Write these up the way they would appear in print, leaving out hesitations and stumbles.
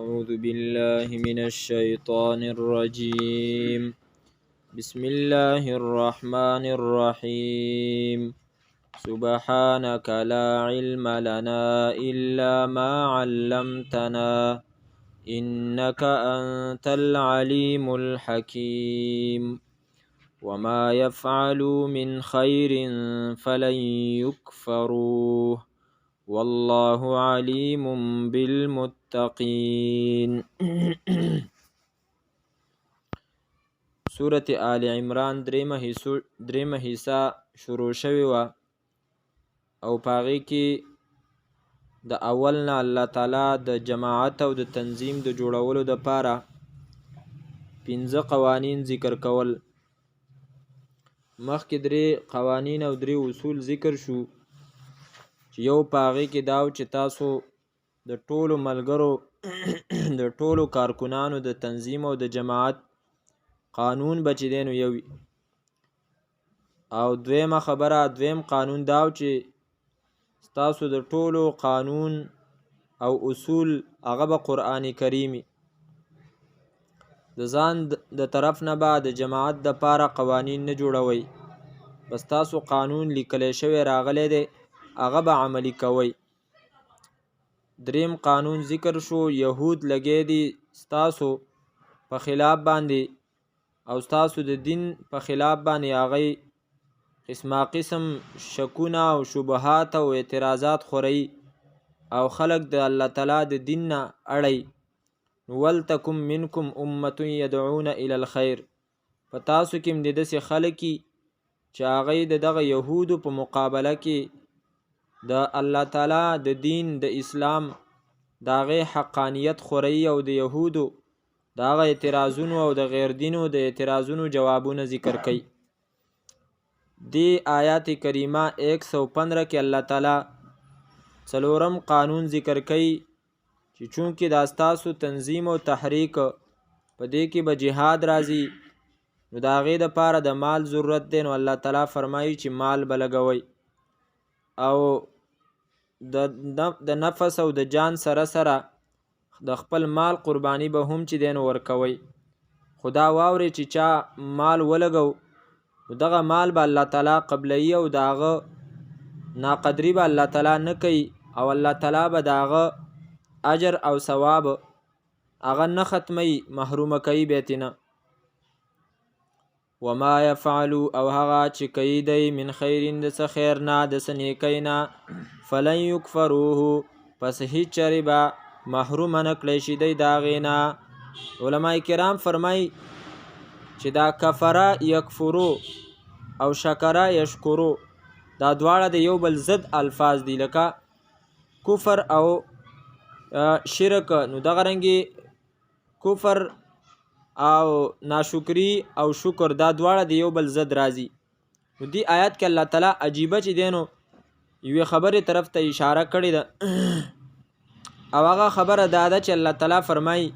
أعوذ بالله من الشيطان الرجيم. بسم الله الرحمن الرحيم. سبحانك لا علم لنا إلا ما علمتنا إنك أنت العليم الحكيم. وما يفعلوا من خير فلن يكفروه والله عليم بالمتقين. سورة آل عمران دریمه حصہ شروع شوی و او پاغی کی د اول نه الله تعالی د جماعت او د تنظیم د جوړولو د پاره 15 قوانین ذکر کول. مخکې 3 قوانین او 3 اصول ذکر شو چې یو پاغی کې داو چې تاسو د ټولو ملګرو د ټولو کارکنانو د تنظیم او د جماعت قانون بچی دینو یوي. او دویم قانون داو چې تاسو د ټولو قانون او اصول هغه به قرآن کریمی د ځان د طرف نه به د جماعت د پاره قوانین نه جوړوي، بس تاسو قانون لیکلی شوی راغلی دی هغه به عملی کوي. دریم قانون ذکر شو یهود لګی دي ستاسو په خلاف باندې او ستاسو د دین په خلاف باندې هغه قسم شکونه او شبهات او اعتراضات خوري او خلق د الله تعالی د دین نه اړي. ولتکم منکم امه يدعون الى الخير، په تاسو کې د داسې خلک چې هغه دغه یهودو په مقابله کې د الله تعالی د دین د اسلام دغه حقانیت خوري او د یهودو دغه اعتراضونو او د غیر دینو د اعتراضونو جوابونه ذکر کوي. دی آیات کریمه 115 کې الله تعالی څلورم قانون ذکر کوي چې چونکې د استاسو تنظیم او تحریک په دې کې به جهاد راځي نو د هغې دپاره د مال ضرورت دی، نو الله تعالی فرمایي چې مال به لګوئ او د نفس او د جان سره سره د خپل مال قربانی به هم چې دی نو ورکوئ. خدا واوري چې چا مال ولګو دغه مال به الله تعالی قبلوي او د هغه ناقدري به الله تعالی نه کوي او الله تعالی به د هغه اجر او ثواب هغه نه ختمي، محرومه کوي بیتنه. وما يفعلوا او هغه چې کوي دی من خیرین د څه خیر نه د څه نیکۍ نه فلن یکفروه پس هیڅ چرې به محرومه نه کړی شي دی د هغې نه. علما کرام فرمایي چې دا کفره یکفرو او شکره یشکرو دا دواړه د یو بل ضد الفاظ دي، لکه کفر او شرک. نو دغه رنګې کفر او ناشکری او شکر دا دواړه د یو بل ضد راځي. نو دی آیات کې الله تعالی عجیبه چې دی نو یوې خبرې طرف ته اشاره کړې ده او هغه خبره دا ده چې الله تعالی فرمایي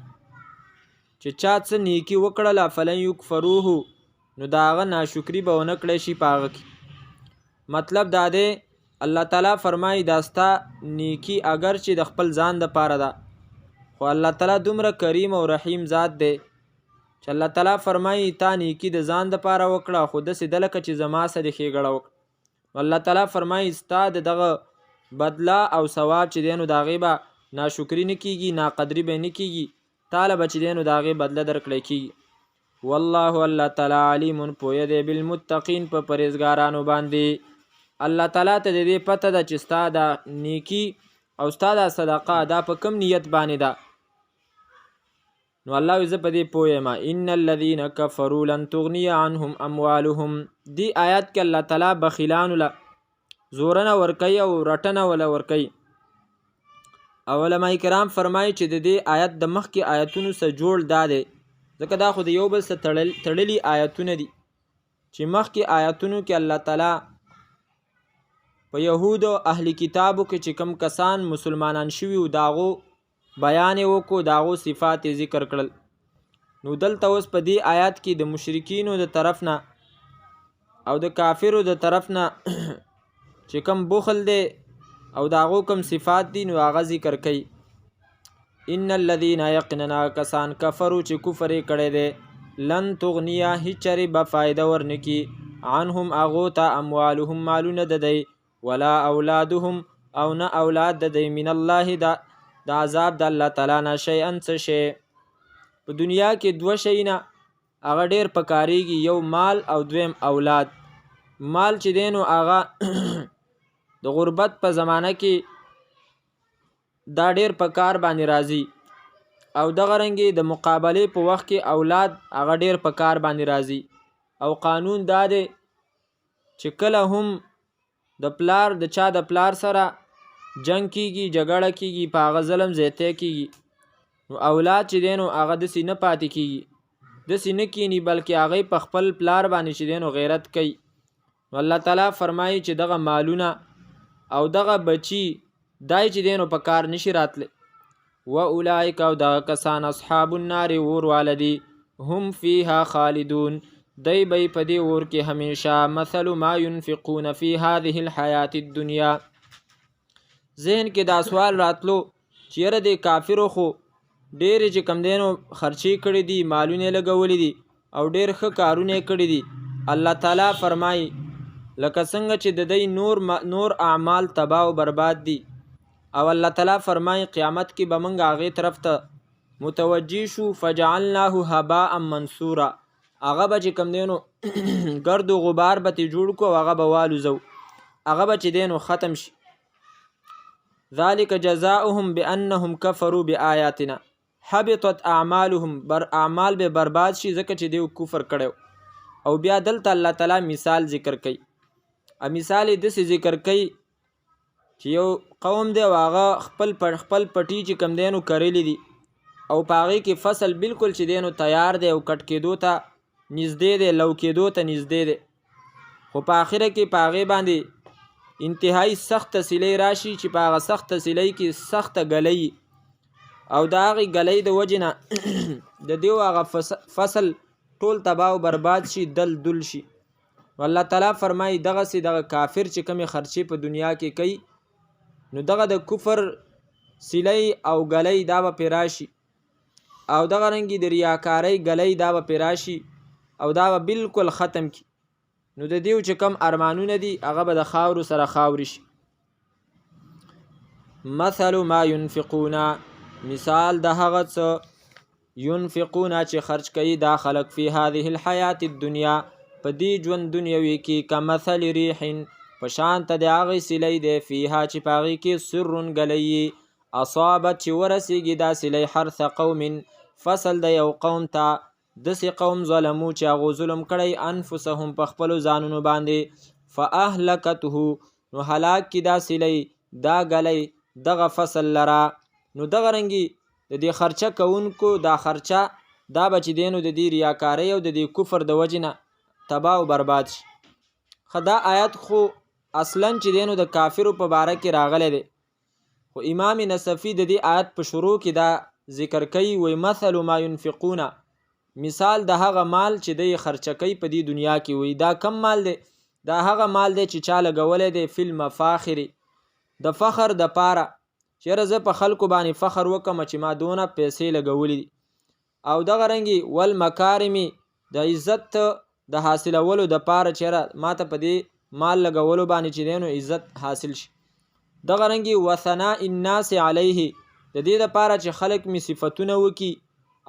چې چا څه نیکي وکړله فلن یکفروه نو د هغه ناشکري به ونه کړی شي په هغه کې. مطلب دا دی الله تعالی فرمایي دا ستا نیکي اگر چې د خپل ځان دپاره ده، خو الله تعالی دومره کریم او رحیم ذات دی چې الله تعالی فرمایي تا نیکي د ځان دپاره وکړه خو داسې ده لکه چې زما سره د ښېګړه وکړه. الله تعالی فرمایي ستا د دغه بدله او ثواب چې دی نو د هغې به ناشکري نه کیږي، ناقدري به نه کیږي، تاله به چې دی نو د هغې بدله درکړی کیږي. والله الله تعالی علیم پویه دی بالمتقین په پرهیزګارانو باندې. الله تعالی ته د دې پته ده چې ستا د نیکي او ستا د صدقه دا په کم نیت باندې ده. نو الله وی زه په دې پوه یم. ان الذین کفروا لن تغنی عنهم اموالهم، دی آیات کې الله تعالی بخیلانو له زورنه ورکوي او رټنه وله ورکوي. او علما کرام فرمایي چې د دې آیت د مخکې آیتونو سره جوړ دا دی ځکه دا خو د یو بل سره تړلي آیتونه دي چې مخکې آیتونو کې الله تعالی په یهودو اهل کتابو کې چې کم کسان مسلمانان شوي و د هغو بیان یې وکړو، د هغو صفات یې ذکر کړل. نو دلته اوس په دې آیات کې د مشرکینو د طرف نه او د کافرو د طرف نه چې کم بخل دی او د هغو کم صفات دي نو هغه ذکر کوي. ان الذين یقینا کسان کفروا چې کفر یې کړی دی لن تغنیا هیڅ چرې به فایده ورنکي عنهم هغو ته اموالهم مالونه د دی ولا اولادهم او نه اولاد د دی من الله د عذاب د الله تعالی نه شیئا څه شی په دنیا کې دوه شیونه هغه ډېر پکارېږي یو مال او دویم اولاد مال چې دی نو هغه د غربت په زمانه کې دا ډېر په کار باندې راځي او دغه رنګې د مقابلې په وخت کې اولاد هغه ډېر په کار باندې راځي او قانون دا دی چې کله هم د پلار د چا د پلار سره جنگ کیږي جګړه کیږي په هغه ظلم زیاتی کیږي نو اولاد چې دی نو هغه داسې نه پاتې کیږي داسې نه کینی بلکې هغې په خپل پلار باندې چې دی نو غیرت کوي نو الله تعالی فرمایي چې دغه مالونه او دغه بچي دای چې دی نو په کار نشي راتلی و اولئک او دغه کسان اصحاب النار اور والدي هم فیها خالدون دی بی په دې اور کې همیشه مثل ما ينفقون فی هذه الحیات الدنیا ذهن کې دا سوال راتلو چې یاره د کافرو خو ډېرې چې کم دی نو خرچې کړي دي مالونه یې لګولي دي او ډېر ښه کارونه یې کړي دي الله تعالی فرمایي لکه څنګه چې د دی نور اعمال تباه او برباد دي او الله تعالی فرمایي قیامت کې به موږ هغې طرف ته متوجه شو فجعلناه هباء منصورا هغه به چې کوم دی نو ګرد و غبار به ترې جوړ کړو او هغه به والوزو هغه به چې دی نو ختم شي ذلك جزاؤهم بانهم كفروا بآیاتنا حبطت اعمالهم اعمال به برباد شي ځکه چې دی کفر کړی او بیا دلته الله تعالی مثال ذکر کوي مثال یې داسې ذکر کوي چې یو قوم دی او هغه خپل پټي چې کم دی نو کرلی دي او په هغې کې فصل بالکل چې دی نو تیار دی او کټ کېدو ته نږدې دی لو کېدو ته نږدې دی خو په آخره کې په هغې باندې انتهایی سخته سیلۍ راشي چې په هغه سخته سیلۍ کې سخته ګلۍ او د هغې ګلۍ د وجې نه د دیو هغه فصل ټول تباه او برباد شي دل دل شي الله تعالی فرمایي دغسې دغه کافر چې کومې خرچې په دنیا کې کوي نو دغه د کفر سیلی او ګلی دا به پرې راشي او دغه رنګې د ریاکارۍ ګلی دا به پرې راشي او دا به بالکل ختم کی نو د دیو چې کم ارمانونه دي هغه به د خاورو سره خاوري شي مثل ما ينفقون مثال د هغه څه ينفقون چې خرج کوي دا خلق فی هذه الحیات الدنیا په دې ژوند دنیوي کې کمثل ریح په شان ته د هغې سیلی دی فیها چې په هغې کې سر ګلی اصابت چې ورسیږي دا سیلی حرث قوم فصل د یو قوم ته داسې قوم ظلمو چې هغو ظلم کړی انفسهم په خپلو ځانونو باندې فاهلکته نو هلاک کی دا سیلی دا ګلی دغه فصل لره نو دغه رنګې د دې خرچه کوونکو دا خرچه دا به چې دی نو د دې ریاکارۍ او د دې کفر د وجې نه تباه او برباد شي ښه دا آیت خو اصلا چې دی نو د کافرو په باره کې راغلی دی خو امام نصفي د دې آیت په شروع کې دا ذکر کوي وی مثل ما ينفقون مثال د هغه مال چې دی خرچه کوي په دې دنیا کې وی دا کم مال دی دا هغه مال دی چې چا لګولی دی فی المفاخر د فخر د پاره چېرې زه په خلکو باندې فخر وکړم چې ما دونه پیسې لګولی دي او دغه رنګې والمکارمي د عزت د حاصلولو د پاره چېرې ما ته په دې مال لګولو باندې چې دی نو عزت حاصل شي دغه رنګې وثناء الناس علیه د دې دپاره چې خلک مې صفتونه وکړي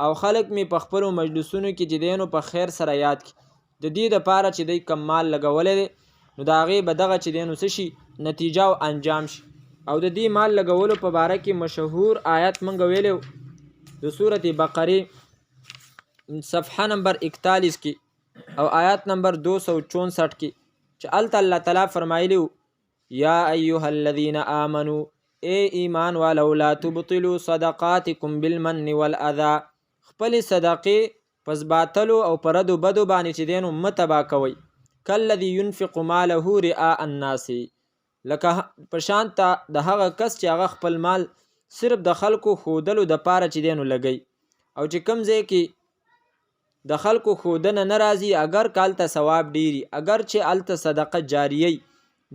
او خلک مې په خپلو مجلسونو کې چې دی نو په خیر سره یاد کړي د دې دپاره چې دی کم مال لګولی دی نو د هغې به دغه چې دی نو څه شي نتیجه او انجام شي او د دې مال لګولو په باره کې مشهور آیت موږ ویلی د صورت بقرې صفحه نمبر 41 کې او آیات نمبر 264 کې چې هلته الله تعالی فرمایلی یا ایها الذین آمنوا اے ایمان والو لا تبطلوا صدقاتکم بالمن والاذى خپلې صدقې پس باطلو او په ردو بدو باندې چې دی نو مه تباه کوئ کالذي ينفق ماله رئاء الناس لکه په شان ته د هغه کس چې هغه خپل مال صرف د خلکو ښودلو دپاره چې دی نو لګوي او چې کوم ځای کې د خلکو ښودنه نه راځي اگر که هلته ثواب ډیري اگر چې هلته صدقه جاریه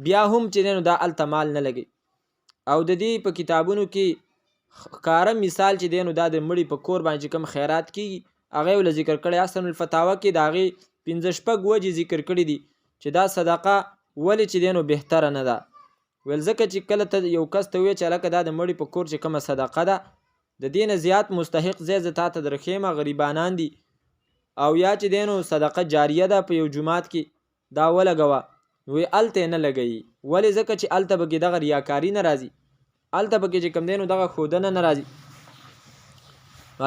بیا هم چې دی نو دا هلته مال نه لګوي او د دې په کتابونو کې ښکاره مثال چې دی نو دا د مړي په کور باندې چې کوم خیرات کېږي هغه یې له ذکر کړی. احسن الفتاوه کې د هغې 15 وجې ذکر کړي دي چې دا صدقه ولې چې دی نو بهتره نه ده. ویل ځکه چې کله ته یو کس ته وایې چې هلکه دا د مړي په کور چې کومه صدقه ده د دې نه زیات مستحق ځای زه تا ته درښیمه، غریبانان دي، او یا چې دی نو صدقه جاریه ده په یو جومات کې دا ولګوه، وی هلته یې نه لګوي. ولې؟ ځکه چې هلته پکې دغه ریاکاري نه راځي، هلته پکې چې کوم دی نو دغه ښودنه نه راځي.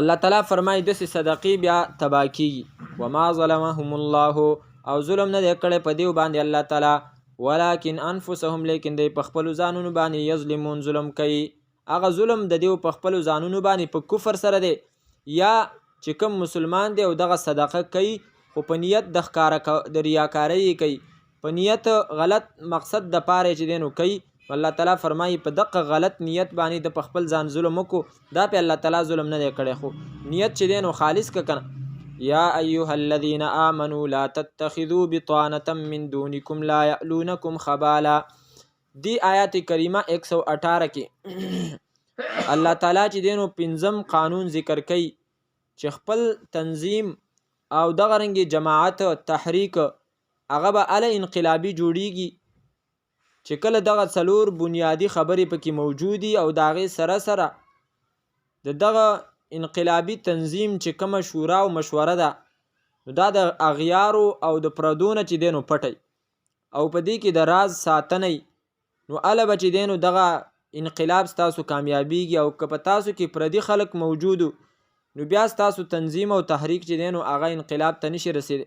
الله تعالی فرمایي داسې صدقې بیا تباه کېږي. وما ظلمهم الله، او ظلم نه دی کړی په دیو باندې الله تعالی، ولکن انفسهم، لیکن دی په خپلو ځانونو باندې یظلمون ظلم کوي. هغه ظلم د دیو په خپلو ځانونو باندې په کفر سره دی، یا چې کوم مسلمان دی او دغه صدقه کوي خو په نیت د ریاکارۍ یې کوي، په نیت غلط مقصد د پاره چې دی نو کوي، الله تعالی فرمایي په دغه غلط نیت باندې د په خپل ځان ظلم وکړو، دا په الله تعالی ظلم نه دی کړی، خو نیت چې دی نو خالص که کنه. یا ایها الذین آمنوا لا تتخذوا بطانة من دونکم لا یألونکم خبالا. دی آیات کریمه 118 کې الله تعالی چې دی نو 5 قانون ذکر کوي چې خپل تنظیم او دغه رنګې جماعت تحریک هغه به اله انقلابي جوړیږي چې کله دغه 4 بنیادی خبرې پکې موجودي او د هغې سره سره د دغه انقلابي تنظیم چې کومه شورا او مشوره ده نو دا د اغیارو او د پردونه چې دی نو پټی او په دې کې د راز ساتنی، نو اله به چې دی نو دغه انقلاب ستاسو کامیابیږي، او که په تاسو کې پردي خلک موجودو نو بیا ستاسو تنظیم او تحریک چې دی نو هغه انقلاب ته نشي رسېدی.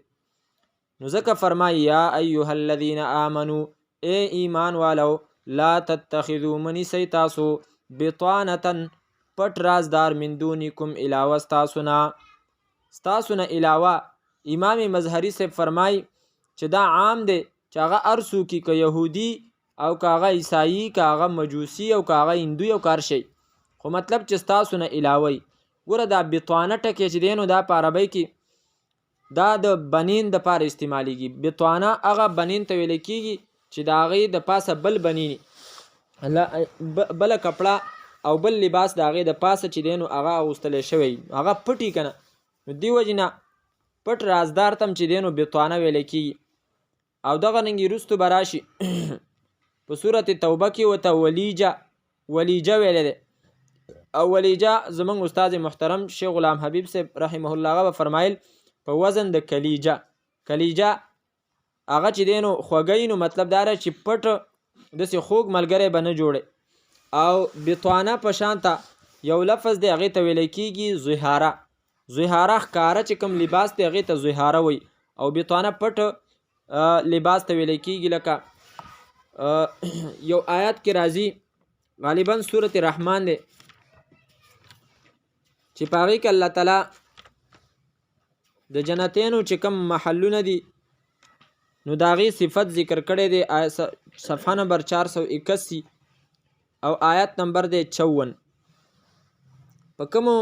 نو ځکه فرمایي یا ایها الذین آمنو، اے ایمان والو، لا تتخذوا منیسی تاسو بطانة پټ رازدار من دونکم علاوه ستاسو نه علاوه. امام مظهری سے فرمای چې دا عام دی چې هغه هر څوک که یهودي او که هغه عیسائی که هغه مجوسی او که هغه هندوی او کار شي، خو مطلب چې ستاسو نه علاوه. ګوره دا بطانه ټکی چې دی نو دا په عربی کې دا د بنین د پاره استعمالیږي. بطانه هغه بنین ته ویل کېږي چې د هغې د پاسه بل بنیني بله کپړه او بل لباس د هغې د پاسه چې دی نو هغه اغوستلی شوی، هغه پټي که نه، نو دې وجې نه پټ رازدار ته هم چې دی نو بطانه ویلی کېږي. او دغه رنګې وروستو به راشي په صورت توبه کې ورته ولیجه ویلی دی. او ولیجه زمونږ استاد محترم شیخ غلام حبیب صاحب رحمه الله هغه به فرمایل په وزن د کلیجه هغه چې دی نو خوږی، نو مطلب دا چې پټ داسې خوږ ملګری به نه جوړی. او بطانه په شانته یو لفظ دی هغې ته ویلی کېږي زهاره ښکاره چې کوم لباس دی هغې ته زهاره وي، او بطانه پټ لباس ته ویلی کېږي. لکه یو آیات کې راځي غالبا سورة رحمان دی چې په هغې کې الله تعالی د جنتینو چې کوم محلونه دي نو د هغې صفت ذکر کړی دی. صفحه نمبر 481 او آیت نمبر دی 54. په کومو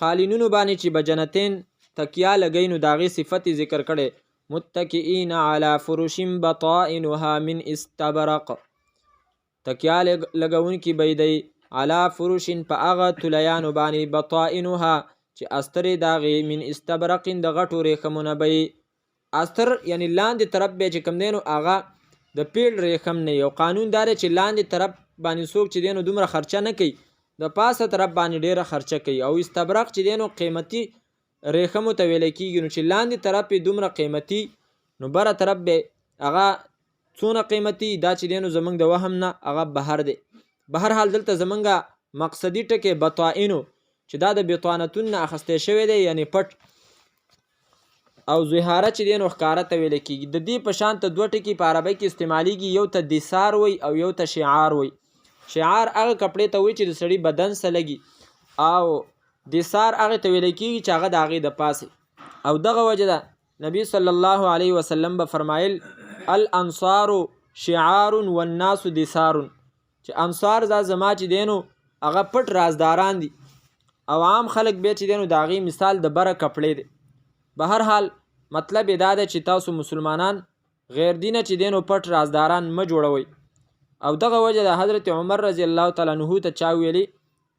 قالینونو باندې چې به جنتین تکیه لګی نو د هغې صفت ذکر کړی، متکئین علی فرش بطائنها من استبرق. تکیه لګونکي به دی علی فرشن په هغه تولیانو باندې بطائنها چې استرې د هغې من استبرقین د غټو ریښمونه به استر یعنی لاندې طرف به چې کوم دی نو هغه د پیړ ریښم نه. یو قانون دا دی چې لاندې طرف باندې څوک چې دی نو دومره خرچه نه کوي، د پاسه طرف باندې ډیره خرچه کوي. او استبرق چې دی نو قیمتي ریښمو ته ویلی کېږي، نو چې لاندې طرف یې دومره قیمتي نو بره طرف به هغه څونه قیمتي، دا چې دی نو زمونږ د وهم نه هغه بهر دی. بهرحال دلته زمونږ مقصدي ټکی بطائنو چې دا د بطانتون نه اخیستی شوی دی یعنی پټ، او زهاره چې دی نو ښکاره ته ویلی کېږي. د دې په شانته 2 ټکي په عربۍ کې استعمالیږي، یو ته دثار وی او یو ته شعار وی. شعار هغه کپړې ته وی چې د سړي بدن سره لګي، او دثار هغې ته ویلی کېږي چې هغه د هغې د پاسې. او دغه وجه ده نبی صلی الله علیه وسلم به فرمایل الانصار شعار والناس دثار، چې انصار دا زما چې دی نو هغه پټ رازداران دي، او عام خلک بیا چې دی نو د هغې مثال د بره کپړې دی. بهرحال مطلب یې دا دی چې تاسو مسلمانان غیر دینه چې دی نو پټ رازداران مه جوړوئ. او دغه وجه د حضرت عمر رضی الله تعالی عنه ته چا ویلي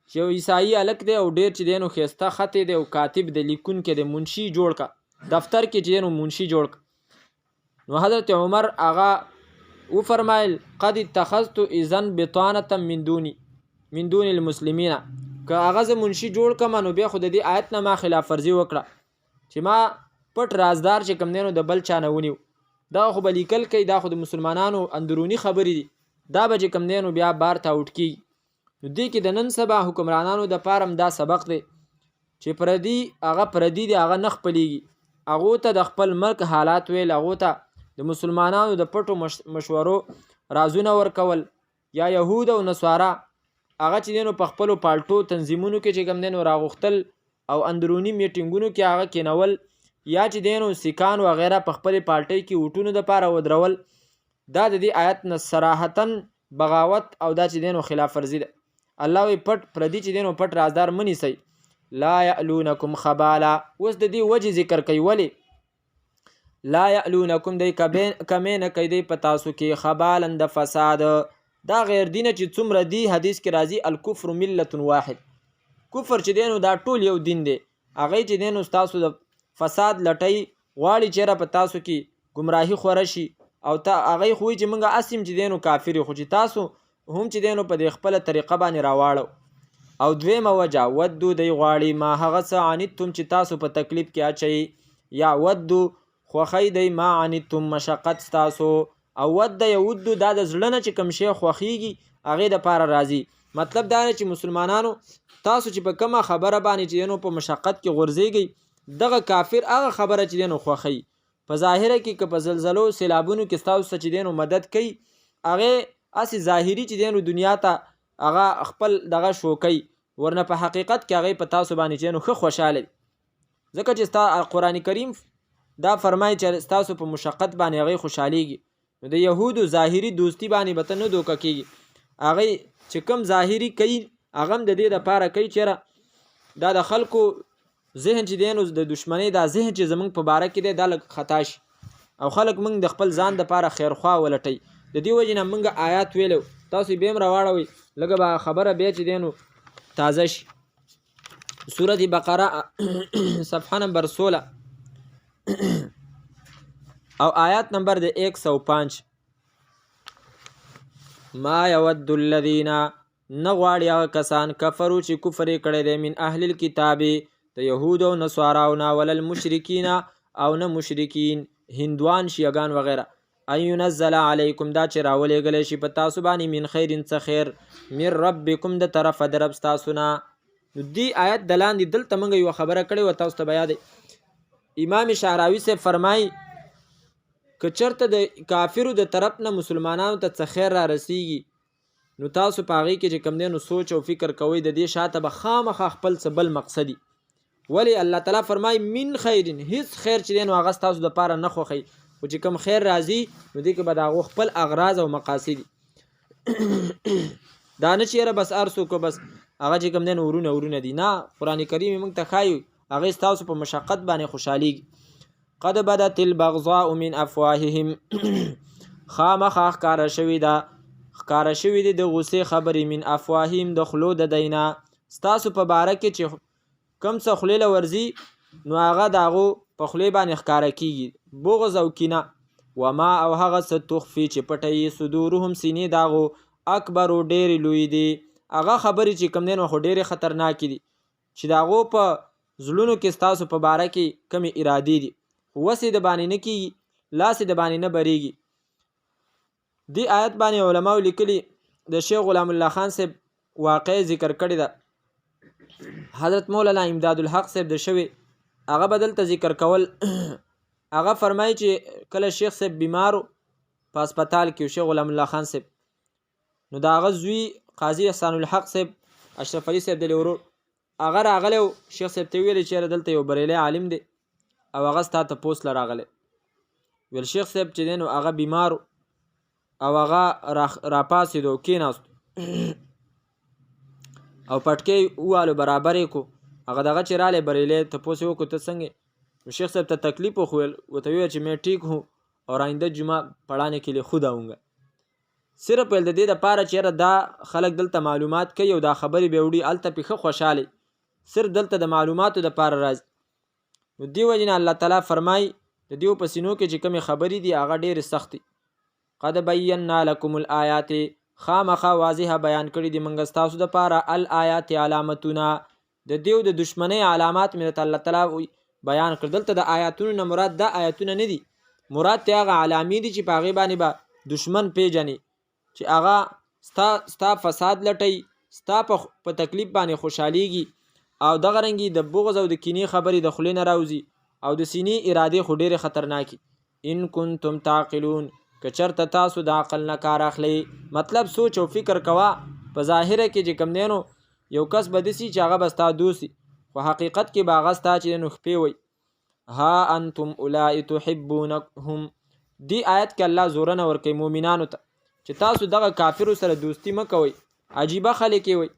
چې یو عیسائی هلک دی او ډېر چې دی نو ښایسته خط دی او کاتب دی لیکونکی دی منشي جوړ که دفتر کې چې دی نو منشي جوړ که. نو حضرت عمر هغه وفرمایل قد اتخذت اذن بطانه من دون المسلمین که هغه زه منشي جوړ کړم نو بیا خو د دې آیت نه ما خلاف ورزي وکړه چې ما پټ رازدار چې کوم دی نو د بل چا نه ونیو. دا خو به لیکل کوي دا خو د مسلمانانو اندروني خبرې دي دا به چې کوم دی نو بیا بار ته اوټ کېږي. نو دې کې د نن سبا حکمرانانو د پاره هم دا سبق دی چې پردي هغه پردي دی هغه نه خپلېږي. هغو ته د خپل ملک حالات ویل هغو ته د مسلمانانو د پټو مشورو رازونه ورکول یا یهود او نصارا هغه چې دی نو په خپلو پالټو تنظیمونو کې چې کوم دی نو راغوښتل او اندروني میټینګونو کې هغه کېنول یا چې دی نو سیکان وغیره په خپلې پالټۍ کې ووټونو دپاره ودرول. دا د دې آیت نه صراحتا بغاوت او دا چې دی نو خلاف ورزي ده. الله وی پټ پردي چې دی نو پټ رازدار مه نیسئ. لا یعلونکم خبالا اوس د دې وجې ذکر کوي ولې لا یعلونکم دی کمې نه کوي دی په تاسو کې خبالا د فساد. دا غیر دینه چې څومره دی حدیث کې راځي الکفر ملت واحد کفر چې دی نو دا ټول یو دین دی. هغې چې دی نو ستاسو د فساد لټۍ غواړي چېرې په تاسو کې ګمراهي خوره شي او هغې خو چې موږ اسیم چې دی نو کافر خو چې تاسو هم چې دی نو په دې خپله طریقه باندې راواړو. او دویمه وجه ودو دی غواړي ما هغه څه عنیتم چې تاسو په تکلیف کې اچوي یا ودو خوښی دی ما عنیتم مشقت ستاسو او ود یودو دا د زړه نه چې کوم شی خوښیږي هغې دپاره راځي. مطلب دا دی چې مسلمانانو تاسو چې په کومه خبره باندې چې دی نو په مشقت کې غورځېږئ دغه کافر هغه خبره چې دی نو خوښوي. په ظاهره کې که په زلزلو سیلابونو کې ستاسو څه چې دی نو مدد کوي هغې هسې ظاهري چې دی نو دنیا ته هغه خپل دغه شو کوي ورنه په حقیقت کې هغې په تاسو باندې چې نو ښه خوشحاله وي. ځکه چې قرآن کریم دا فرمایي چې ستاسو په مشقت باندې هغې خوشحالېږي. نو د یهودو ظاهري دوستي باندې به ته نه دوکه کېږي. هغې چې کوم ظاهري کوي هغه هم د دې دپاره کوي چېرې دا د خلکو ذهن چې دی نو د دشمنۍ دا ذهن چې زموږ په باره کې دی دا لږ خطا شي او خلک موږ د خپل ځان دپاره خیرخوا ولټوي. د دې وجې نه موږ آیات ویلو تاسو بیا هم راواړوئ لږه به خبره بیا چې دی نو تازه شي. سورة بقره صفحه نمبر 16 او آیات نمبر د 105 ما یود الذین نغواړي هغه کسان کفرو چې کفر یې کړی دی من اهل الکتاب د یهود او نصاراو نه ولا المشرکین او نه مشرکین هندوان شیعګان وغیره ان ينزل علیکم دا چې راولېږلی شي په تاسو باندې من خیر څه خیر من ربکم د طرفه د رب ستاسو نه. نو دې آیت د لاندې دلته موږ یوه خبره کړې وه تاسو ته به یاد امام شعراوي صاحب فرمایي که چېرته د کافرو د طرف نه مسلمانانو ته څه خیر را رسیږي نو تاسو په هغې کې چې کوم دی نو سوچ او فکر کوئ د دې شاته به خامخا خپل څه بل مقصدي. ولی الله تعالی فرمایي من خیرین هیڅ خیر چې دی نو هغه ستاسو دپاره نه خوښوي خو چې کوم خیر راځي نو دې کې به د هغو خپل اغراض او مقاصد دا نه چې یاره بس هر څوک بس هغه چې کوم دی نو ورونه دي نه. قرآن کریم یې موږ ته ښایي هغې ستاسو په مشقت باندې خوشحالېږي. قد بدت البغضاء من افواههم خامخا ښکاره شوي دي د غصې خبرې من افواههم د خولو د دی نه ستاسو په باره کې چې کوم څه خولې له ورځي نو هغه د هغو په خولې باندې ښکاره کېږي بغض او کینه. وما او هغه څه تخفي چې پټوي صدورهم سینې د هغو اکبر و ډېرې لوی دي. هغه خبرې چې کوم دی نو خو ډېرې خطرناکې دي چې د هغو په زړونو کې ستاسو په باره کې کمې ارادې دي وسې د باندې نه کېږي لاسې د باندې نه بریږي. دې آیت باندې علماو لیکلي د شیخ غلام الله خان صاحب واقع ذکر کړې ده. حضرت مولانا امداد الحق صاحب د شوی هغه به دلته ذکر کول. هغه فرمایي چې کله شیخ صاحب بیمارو په هسپتال کې شیخ غلام الله خان صاحب نو د هغه زوی قاضي احسان الحق صاحب اشرف علي صاحب د ورور هغه راغلی و شیخ صاحب ته ویلې چېرې دلته یو بریلی عالم دی او هغه ستا تپوس له راغلی ویل شیخ صاحب چې دی نو هغه بیمارو او هغه راپاڅېدو او کېناستو او پټکۍ ووالو برابر یې کو هغه دغه چې رالی بریلی تپوس یې وکړو ته څنګه شیخ صاحب ته تکلیف وخویل ورته وویل چې میں ٹھیک ہوں اور آئندہ جمعہ پڑھانے کے لیے خود آؤں گا. صرف د دې دپاره چې یاره دا خلک دلته معلومات کوي او دا خبرې به وړي هلته پې ښه خوشحاله صرف دلته د معلوماتو دپاره راځي نو دې وجې نه الله تعالی فرمایي د دیو په سینو کې چې کومې خبرې دي هغه ډېرې سختې قد بینا لکم الآیات خامخا واضحه بیان کړي دي موږ ستاسو دپاره الآیات علامتونه د دیو د دشمنۍ علامات مې الله تعالی بیان کړ دلته د آیاتونو نه مراد دا آیاتونه نه دي مراد ته هغه علامې دي چې په هغې باندې به دشمن پیژني چې هغه ستا فساد لټوي ستا په تکلیف باندې خوشحالیږي او دغه رنګې د بغض او د کینې خبرې د خولې نه راوځي او د سینې ارادې خو ډېرې خطرناکي ان کنتم تعقلون که چېرته تاسو د عقل نه کار اخلئ مطلب سوچ او فکر کوه په ظاهره کې چې کوم دی نو یو کس به داسي چې هغه به ستا دوست خو حقیقت کې به هغه ستا چې دی نو خپې وی ها انتم اولائی تحبونهم دی آیت کې الله زورنه ورکوي مؤمنانو ته چې تاسو دغه کافرو سره دوستی مه کوئ عجیبه خلک یې وی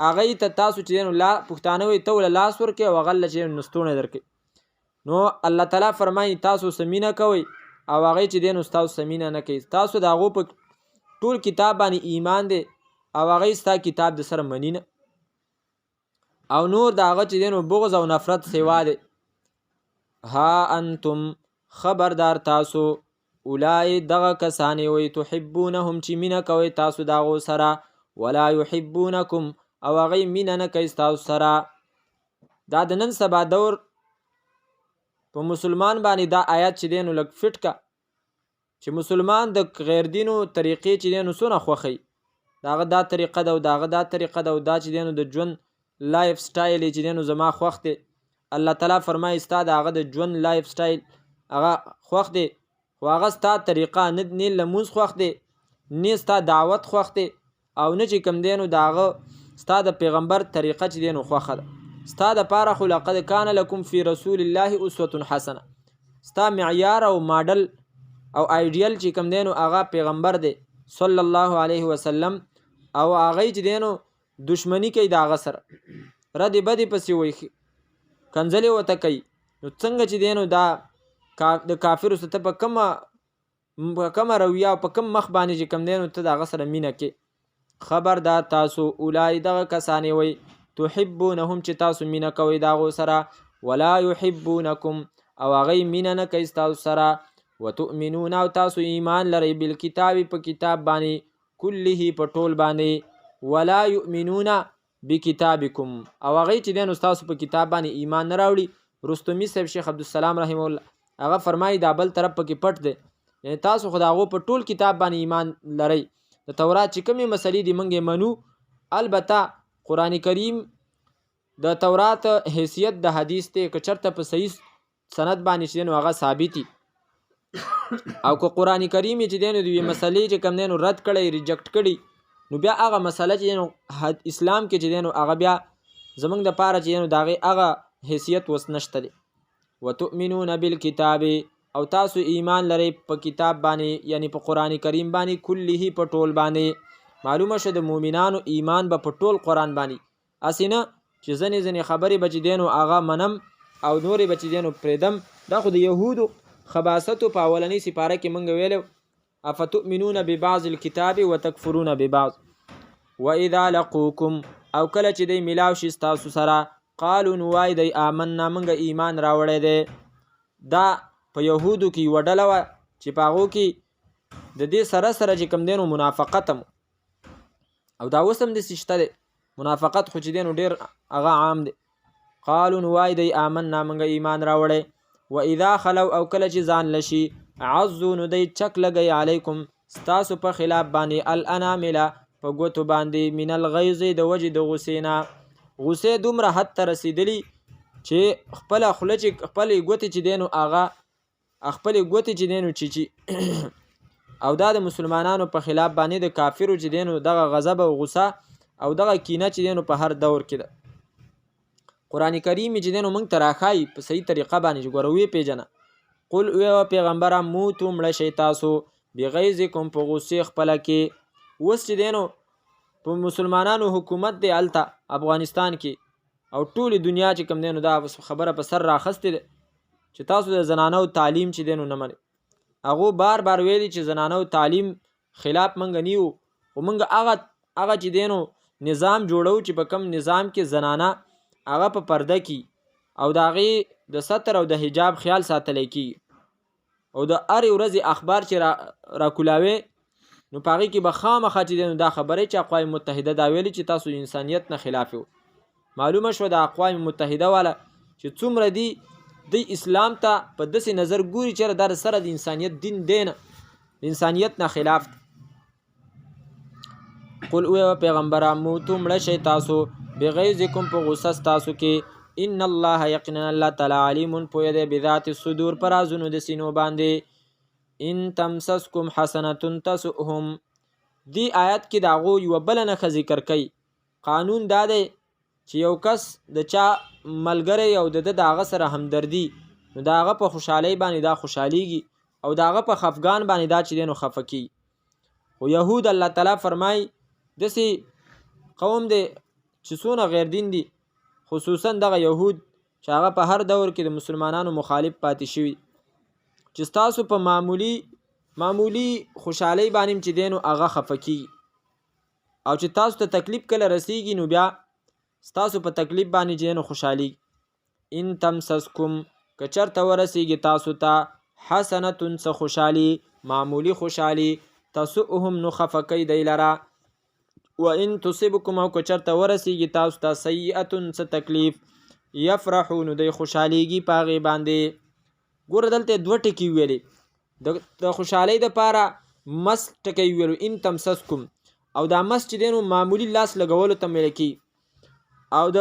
هغې ته تاسو چې دی نو پښتانه وی ته وله لاس ورکوي او هغه له چې دی نو ستوڼی درکوي نو الله تعالی فرمایي تاسو سمینه کوئ او هغې چې دی نو ستاسو سمینه نه کوي تاسو د هغو په ټول کتاب باندې ایمان دی او هغې ستا کتاب د سره مني نه او نور د هغه چې دی نو بغض او نفرت سوا دی ها انتم خبردار تاسو اولای دغه کسانې وی تحبونهم چې مینه کوئ تاسو د هغو سره ولا یحبونکم او هغې مینه نه کوي ستاسو سره دا د نن سبا دور په مسلمان باندې دا آیات چې دی نو لږ فټ کا چې مسلمان د غیر دینو طریقې چې دی نو څونه خوښوي د هغه دا طریقه ده او د هغه دا طریقه ده او دا چې دی نو د ژوند لایف سټایل یې چې دی نو زما خوښ دی الله تعالی فرمایي ستا د هغه د ژوند لایف سټایل هغه خوښ دی خو هغه ستا طریقه نه لمونځ خوښ دی نه ستا دعوت خوښ دی او نه چې کوم دی نو د هغه ستا د پیغمبر طریقه چې دی نو خوښه ده ستا دپاره خو لقد کان لکم فی رسول الله اسوة حسنه ستا معیار او ماډل او آیډیل چې کوم دی نو هغه پیغمبر دی صلی الله علیه وسلم او هغې چې دی نو دشمني کوي د هغه سره ردې بدې پسې وایي کنځلې ورته کوي نو څنګه چې دی نو دا د کافرو سره ته په کومه رویه او په کوم مخ باندې چې کوم دی نو ته د هغه سره مینه کې خبردار تاسو اولای دغه کسانې وی تحبونهم چې تاسو مینه کوئ د هغو سره ولا یحبونکم او هغې مینه نه کوي ستاسو سره وتؤمنون او تاسو ایمان لرئ بالکتاب په کتاب باندې کله په ټول باندې ولا یؤمنون بکتابکم او هغې چې دی نو ستاسو په کتاب باندې ایمان نه راوړي رستمي صاحب شیخ عبدالسلام رحمه الله هغه فرمایي دا بل طرف پکې پټ دی یعنی تاسو خو د هغو په ټول کتاب باندې ایمان لرئ د تورات چې کومې مسلې دي موږ یې منو البته قرآن کریم د تورات حیثیت د حدیث دی که چېرته په صحیح سند باندې چې دی نو هغه ثابت او که قرآن کریم چې دی نو د یوې مسلې چې کوم دی نو رد کړی ریجکټ کړي نو بیا هغه مسله چې دی نو اسلام کې چې دی نو هغه بیا زموږ دپاره چې دی نو د هغې هغه حیثیت اوس نشته دی وتؤمنون بالکتاب او تاسو ایمان لرئ په کتاب باندې یعنی په قرآن کریم باندې کله په ټول باندې معلومه شو د مؤمنانو ایمان به په ټول قرآن باندې هسې نه چې ځینې خبرې به چې دی نو هغه منم او نورې به چې دی نو پرېږدم دا خو د یهودو خباستو په اولنۍ سپاره کې موږ ویلو افتؤمنون ببعض الكتاب وتکفرون ببعض واذا لقوکم او کله چې دی ملاو شي ستاسو سره قالو نو وایي دی آمنا موږ ایمان راوړی دی دا په یهودو کې یوه ډله وه چې په هغو کې د دې سره چې کوم دی نو منافقت هم او دا اوس هم داسې شته دی منافقت خو چې دی نو ډېر هغه عام دی قالو نو وایي دی آمنا موږ ایمان راوړی واذا خلو او کله چې ځان لشي عزو نو دی چک لګی علیکم ستاسو په خلاف باندې الانامله په ګوتو باندې من الغیظ د وجې د غصې نه غصې دومره حد ته رسېدلي چې خپله خوله چې خپلې ګوتې چې دی نو هغه خپلې ګوتې چې دی نو چیچي او دا د مسلمانانو په خلاف باندې د کافرو چې دی نو دغه غضب او غصه او دغه کینه چې دی نو په هر دور کې ده قرآن کریم چې دی نو موږ ته راښایي په صحیح طریقه باندې چې ګوره ویې پېژنه قل ویوه پیغمبره موتو مړه شئ تاسو بغیظکم په غصې خپله کې اوس چې دی نو په مسلمانانو حکومت دی هلته افغانستان کې او ټولې دنیا چې کوم دی نو دا خبره په سر راخستې ده چې تاسو د زنانو تعلیم چې دی نو نه منئ هغو بار بار ویلي چې زنانو تعلیم خلاف منګه نیو خو منګه هغه چې دینو نظام جوړو چې په کم نظام کې زنانه هغه په پرده کې او د هغې د ستر او د حجاب خیال ساتلی کېږي او د هرې ورځې اخبار چې را کولاوي نو په هغې کې به خامخا چې دی نو دا خبرې چې اقوام متحده دا ویلي چې تاسو انسانیت نه خلاف یو معلومه شوه د اقوام متحده والا چې څومره دی اسلام ته په داسې نظر ګوري چې دا سره د انسانیت دین دی نه د انسانیت نه خلاف دی. قل اوه پیغمبره موتو مړه شئ تاسو بغیظکم په غصه ستاسو کې ان الله یقینا الله تعالی علیم پوهه دی بذات الصدور پر رازونو د سینو باندې. ان تمسسکم حسنه تسؤهم دی آیت کې د هغو یوه بله نښه ذکر کوي. قانون دا دی چې یو کس د چا ملګری او د هغه سره همدردي نو د هغه په خوشحالۍ باندې دا خوشحالیږي او د هغه په خفګان باندې دا چې دی نو خفه کیږي. خو یهود الله تعالی فرمایي داسې قوم دی چې څونه غیر دین دي خصوصا دغه یهود چې هغه په هر دور کې د مسلمانانو مخالف پاتې شوي چې ستاسو په معمولی خوشحالۍ باندې چې دی نو هغه خفه کیږي او چې تاسو ته تکلیف کله رسیږي نو بیا ستاسو په تکلیف باندې چې دی نو خوشحالي. ان تمسسکم که چېرته ورسیږي تاسو ته حسنة څه خوشحالي معمولی خوشحالي تسؤهم نو خفه کوي دی لره. و ان تصبکم او که چېرته ورسیږي تاسو ته سیئة څه تکلیف یفرحو نو دی خوشحالیږي په هغې باندې. ګوره دلته دوه ټکي ویلې د خوشحالۍ دپاره مس ټکی ویلو ان تمسسکم او دا مس چې دی نو معمولی لاس لګولو ته ویل کېږي او د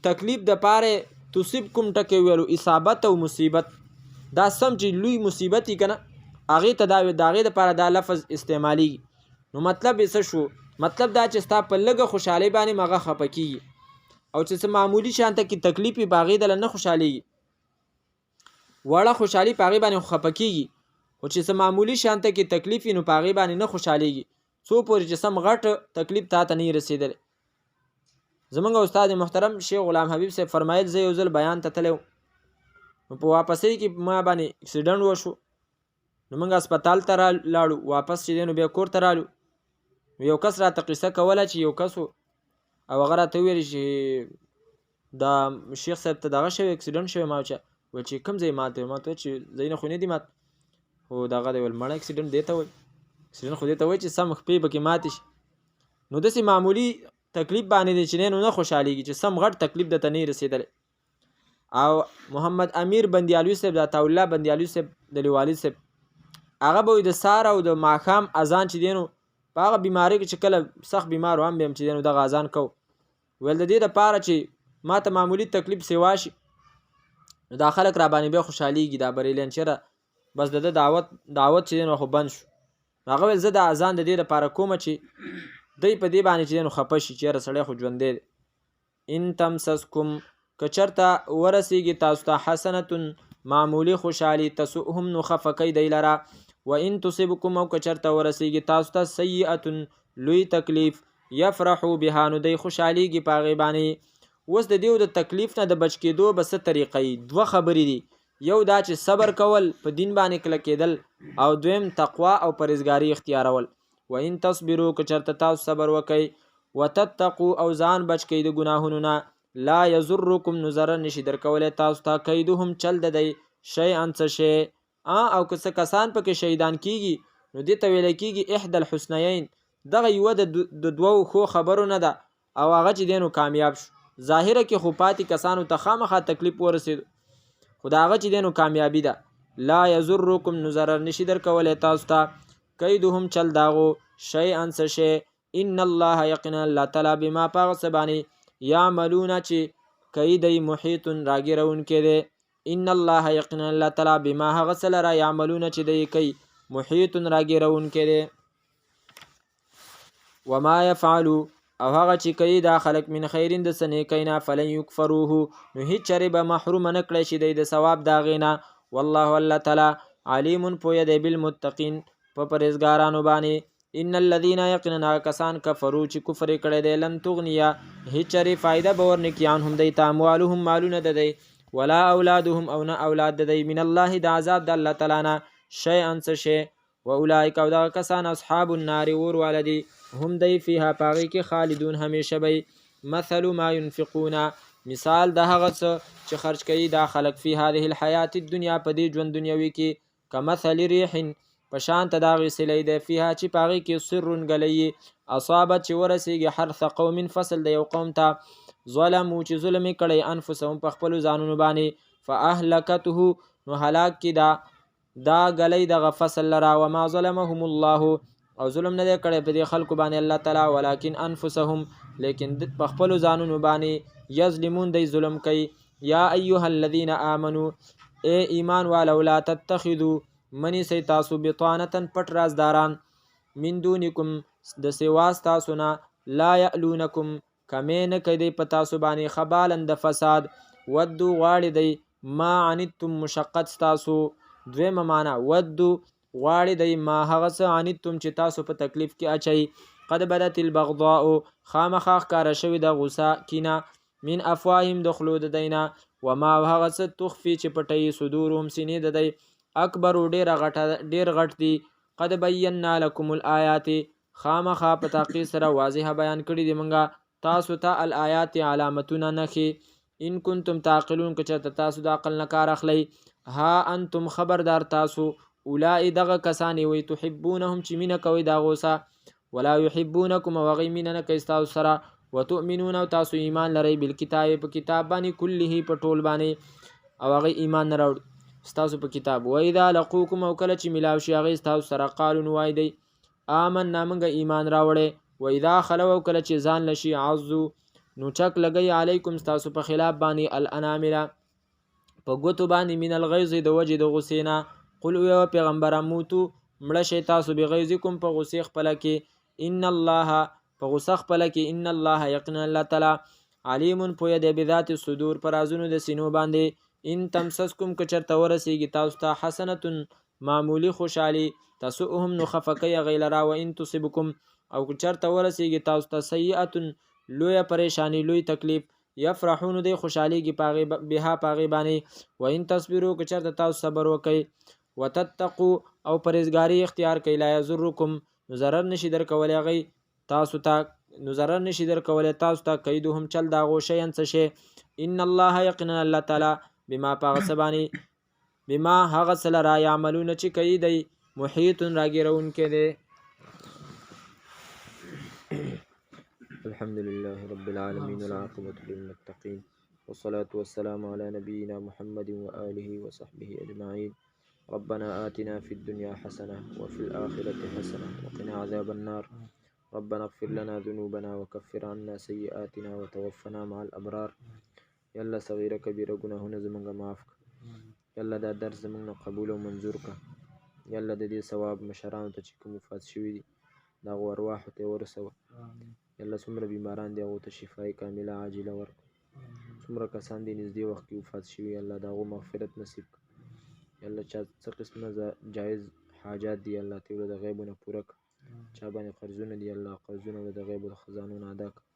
تکلیف دپاره تصبکم ټکی ویلو اصابت او مصیبت دا سم چې لوی مصیبت یې که نه هغې ته د هغې دپاره دا لفظ استعمالیږي. نو مطلب یې څه شو؟ مطلب دا چې ستا په لږه خوشحالۍ باندې هغه خفه کېږي او چې څه معمولي شانته کې تکلیف یې په هغې دله نه خوشحالېږي وړه خوشحالي په هغې باندې خفه کېږي خو چې څه معمولي شانته کې تکلیف وي نو په هغې باندې نه خوشحالېږي څو پورې چې سم غټ تکلیف تا ته نه یې رسېدلی. زمونږ استاد محترم شیخ غلام حبیب صاحب فرمایل زه یو ځل بیان ته تلی نو په واپسۍ کې ما باندې اکسیډنټ وشو نو موږ هسپتال ته لاړو واپس چې دی نو بیا کور ته رالو یو کس راته قصه کوله چې یو کس و او هغه راته وویل چې دا شیخ صاحب ته دغه شوی اکسیډنټ شوی ما چې ویل چې کوم ځای ماته ماته چې ځایونه خو نه دي مات خو دغه دی ویل مړه اکسیډنټ دی ته وایي اکسیډنټ خو دې ته وایي چې سم خپې پکې ماتې شي نو داسې معمولي تکلیف باندې دی چې نو نه خوشحالېږي چې سم غټ تکلیف درته نه رسېدلی. او محمد امیر بندیالوي صاحب د عطاالله بندیالوي صاحب د لیوالي صاحب هغه به وایي د سهار او د ماښام اذان چې دی نو په هغه بیمارۍ کې چې کله سخت بیمار هم بیم چې دی نو دغه اذان کو ویل د دې دپاره چې ما ته معمولي تکلیف سوا شي نو دا خلک را باندې بیا خوشحالېږي دا بریلیان چېرې بس د ده دعوت چې دی نو خو بند شو. هغه ویل زه د اذان د دې دپاره کومه چې دی په دې باندې چې دی نو خفه شي چېرې سړی خو ژوندی دی. ان تمسسکم که چېرته ورسیږي تاسو ته حسنة معمولي خوشحالي تسؤهم نو خفه کوي دی لره. و ان تصبکم او که چېرته ورسیږي تاسو ته سیئة لوی تکلیف یفرحو بها نو دی خوشحالیږي په هغې باندې. اوس د دې د تکلیف نه د بچ کېدو به څه طریقه یي؟ دوه خبرې دي. یو دا چې صبر کول په دین باندې کلکېدل او دویم تقوا او پرهیزګاري اختیارول. و ان تصبرو که چېرته تاسو صبر وکئ وتتقو او ځان بچ کئ د ګناهونو نه لا یضرکم نو ضرر نشي درکولی تاسو ته کیدهم چل د دی شیئا څه شی او که څه کسان پکې شهیدان کیږي نو دې ته ویلی کېږي احدى الحسنیین دغه یوه د دوو ښو خبرو نه ده او هغه چې دی نو کامیاب شو. ظاهره کې خو پاتې کسانو ته خامخا تکلیف ورسېدو خو د هغه چې دی نو کامیابي ده. لا یضرکم نو ضرر نشي درکولی تاسو ته کیدهم چل داغو شیئا څه شی ان الله یقینا الله تعالی بما په هغه څه باندې یعملونه چې کوي دی محیط راګیرونکی دی. ان الله یقینا الله تعالی بما هغه څه لره یعملونه چې دی کوي محیط راګیرونکی دی. وما یفعلو او هغه چې کوي دا خلک من خیرین د څه نیکۍ نه فلن یکفروه نو هیڅ چرې به محرومه نه کړی شي دی د ثواب د هغې نه. والله الله تعالی علیم پوهه دی بالمتقین په پرهیزګارانو باندې. ان الذین یقینا کسان کفرو چې کفر یې کړی دی لن تغنیه هیڅ چرې فایده به ورنکړي عنهم دی ته اموالهم مالونه د دی ولا اولادهم او نه اولاد د دی من الله د عذاب د الله تعالی نه شیئا څه شی واولئک او دغه کسان اصحاب النار اور والدي هم دی فیها پاغي کې خالدون همیشه بی. مثل ما ينفقون مثال د هغه څه چې خرج کوي دا خلق فی هذه الحیات الدنیا په دې ژوند دنیوي کې کمثل ریح پشان ته دا غسلې ده فیها چې پاغي کې سر غلی اصابت چې ورسیږي حرث قوم فصل د یو قوم ته ظلمو چې ظلم کړي انفسهم په خپل ځانونو باندې فاهلكته نو هلاک کی دا غلی دغه فصل لرا وما ظلمهم الله او ظلم نه کړي په دې خلکو باندې الله تعالی ولکن انفسهم لیکن په خپل ځانونو باندې یظلمون دی ظلم کوي. یا ایها الذين آمنوا اے ایمان والو لا تتخذوا منی سی تاسو بطانه پټ رازداران من دونکم د سواس تاسو نه لا یعلونکم کمین کدی په تاسو باندې خبالن د فساد ودو غواړي دی ما عنتم مشقت تاسو دویمه معنا ودو غواړي دی ما هغه څه عنتم چې تاسو په تکلیف کې اچي قد بدت البغضاء خامخا ښکاره شوې د غوسه کینه من افواههم د خلو د دینا وما هغه څه تخفي چې پټوي صدورهم سینې د دی اکبر ډیر غټ دی قد بینا لكم الآیات خامخا په تحقیق سره واضح بیان کړي دی منګه تاسو ته الآیات علامتونه نخي ان کنتم تعقلون که چېرته تاسو د عقل نه کار اخلئ ها انتم خبردار تاسو اولئ دغه کسانې وی تحبونهم چې مینه کوي دا غوسه ولا يحبونكم وغي مینه نه کوي ستاسو سره وتؤمنون او تاسو ایمان لرئ بالکتاب په کتاب باندې کله په ټول باندې او هغه ایمان نه راوړي ستاسو په کتاب و اذا لقوكم او کله چې ملاو شي هغه ستاسو سره قالوا وای دی آمنا موږ ایمان راوړې و اذا خلو او کله چې ځان لشي عزو نو چک لګي علیکم ستاسو په خلاف باندې الانامل په ګوتو باندې من الغیظ د وجه د غسینا قل او پیغمبر موتو مړه شي تاسو بغیظکم په غسی خپل کې ان الله په غصه خپل کې ان الله یقینا الله تعالی علیم پوی دی بذات الصدور پر ازونو د سینو باندې ان تمسسکم که چرته ورسیږي تاسو ته حسنه معمولی خوشحالي تسؤهم نو خفقی غیلرا و ان تصبکم او که چرته ورسیږي تاسو ته سیئه لوی پریشانی لوی تکلیف یفرحون دی خوشحالیږي پاغي بها پاغي باندې و ان تصبروا که چرته تاسو صبر وکئ وتتقوا او پرهیزګاری اختیار کئ لا یضرکم نو ضرر نشي در کولای غي تاسو ته نو ضرر نشي در کولای تاسو ته کیدهم چل دا غوشه ان څه شي ان الله یقینا الله تعالی بما پاغسبانی بما هغه سره را یعملون چې کوي دی محیط راګرون کې دی. الحمد لله رب العالمين والعاقبة للمتقين والصلاة والسلام على نبينا محمد وآله وصحبه أجمعين. ربنا آتنا في الدنيا حسنة وفي الآخرة حسنة وقنا عذاب النار. ربنا اغفر لنا ذنوبنا وكفر عنا سيئاتنا وتوفنا مع الأبرار. يلا صغيرة كبيرة گناهونه زمونږ معاف کړه. يلا دا درس زمونږ قبول او منظور کړه. يلا د دې ثواب مشرانو ته چې کوم وفات شوي دي د هغو ارواحو ته ورسوه. يلا څومره بیماران دي هغو ته شفای کامله عاجله ورکړه. څومره کسان دي نږدې وخت کې وفات شوي الله د هغو مغفرت نصیب کړه. الله چا څه قسمه جایز حاجات دي الله ته د غیبونه پوره کړه. چا باندې قرضونه دي الله قرضونه د غیب د خزانو نه ادا کړه.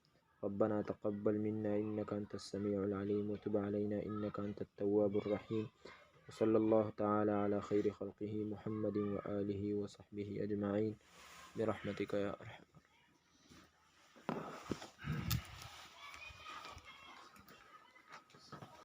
ربنا تقبل منا انك انت السميع العليم وتب علينا انك انت التواب الرحيم. وصلى الله تعالى على خير خلقه محمد وآله وصحبه أجمعين برحمتك يا أرحم.